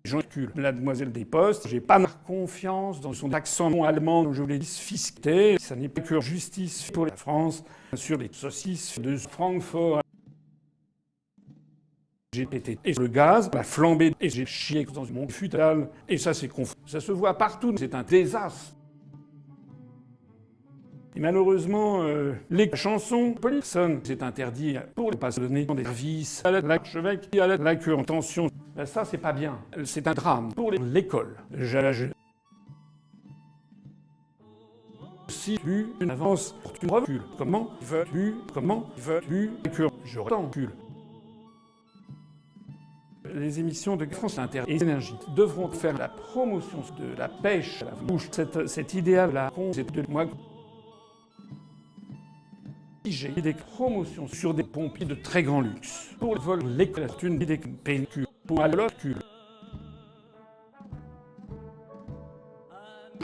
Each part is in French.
Jean Cul, la demoiselle des Postes, j'ai pas confiance dans son accent allemand, je l'ai dit, fiscalité. Ça n'est pas que justice pour la France, sur les saucisses de Francfort. J'ai pété et le gaz, la flambée, et j'ai chié dans mon futal, et ça c'est confus. Ça se voit partout, c'est un désastre. Et malheureusement, les chansons, personne c'est interdit pour ne pas se donner des services à l'archevêque et à la queue en tension. Ben ça, c'est pas bien. C'est un drame pour l'école. Si tu avances, tu recules. Comment veux-tu que je recule? Les émissions de France Inter et Énergie devront faire la promotion de la pêche à la bouche. Cet idéal-là, c'est de moi. J'ai des promotions sur des pompiers de très grand luxe. Pour le vol, l'école, c'est une idée PNQ. Pour l'ocul.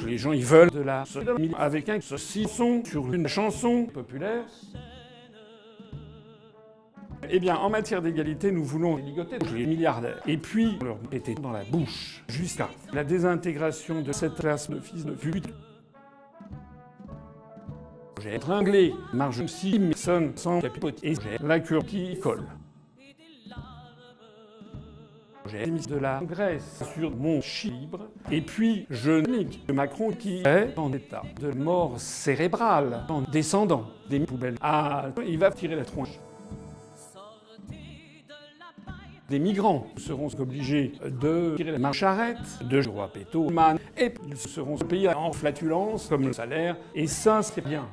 Les gens, ils veulent de la sodomie avec un saucisson sur une chanson populaire. Eh bien, en matière d'égalité, nous voulons ligoter les milliardaires. Et puis, leur péter dans la bouche, jusqu'à la désintégration de cette classe de fils de pute. J'ai étringlé, marge 6 personnes sans capote, et j'ai la cure qui colle. J'ai mis de la graisse sur mon chibre, et puis je nique Macron qui est en état de mort cérébrale, en descendant des poubelles. Ah, il va tirer la tronche. Des migrants seront obligés de tirer la charrette de roi Pétoman, et ils seront payés en flatulence comme le salaire, et ça c'est bien.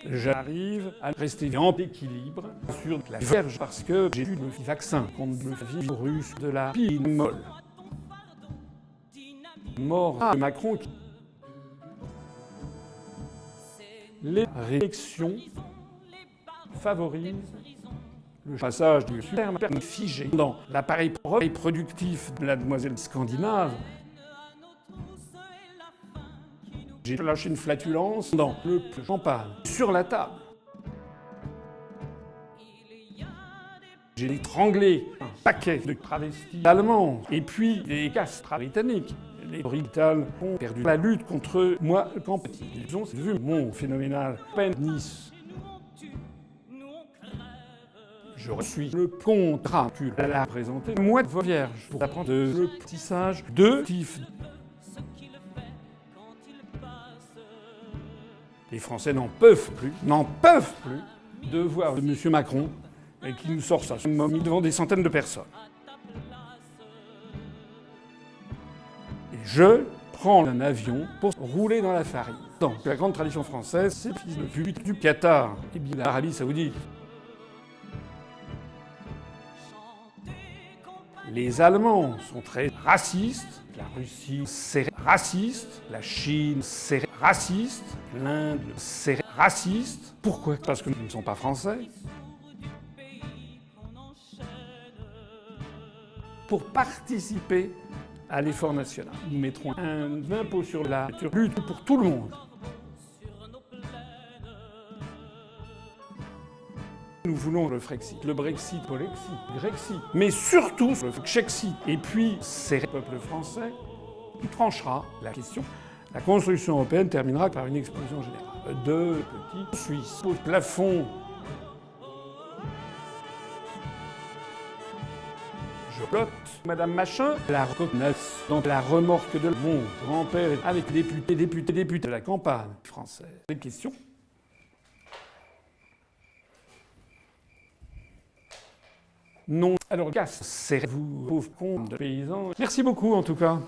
J'arrive à rester en équilibre sur la verge parce que j'ai eu le vaccin contre le virus de la pine molle. Mort de Macron. Les réactions favorisent le passage du terme figé dans l'appareil productif de la demoiselle scandinave. J'ai lâché une flatulence dans le champagne, sur la table. J'ai étranglé un paquet de travestis allemands, et puis des castres britanniques. Les Britanniques ont perdu la lutte contre moi quand petit. Ils ont vu mon phénoménal pénis. Je suis le contrat qu'elle a présenté, moi de vierge, pour apprendre le petit sage de Tif. Les Français n'en peuvent plus de voir M. Macron et qui nous sort ça devant des centaines de personnes. Et je prends un avion pour rouler dans la farine. Dans la grande tradition française, c'est fils de pute du Qatar et bien l'Arabie Saoudite. Les Allemands sont très racistes, la Russie c'est raciste, la Chine c'est raciste, l'Inde c'est raciste. Pourquoi? Parce que nous ne sommes pas français. Pour participer à l'effort national, nous mettrons un impôt sur la lutte pour tout le monde. Nous voulons le Frexit, le Brexit, le Grexit, mais surtout le Chexit. Et puis, c'est le peuple français qui tranchera la question. La construction européenne terminera par une explosion générale. Deux petits Suisses au plafond. Je flotte. Madame Machin, la reconnaisse dans la remorque de mon grand-père avec députés de la campagne française. Des questions? Non. Alors, casse, serrez-vous, pauvres cons de paysans. Merci beaucoup, en tout cas.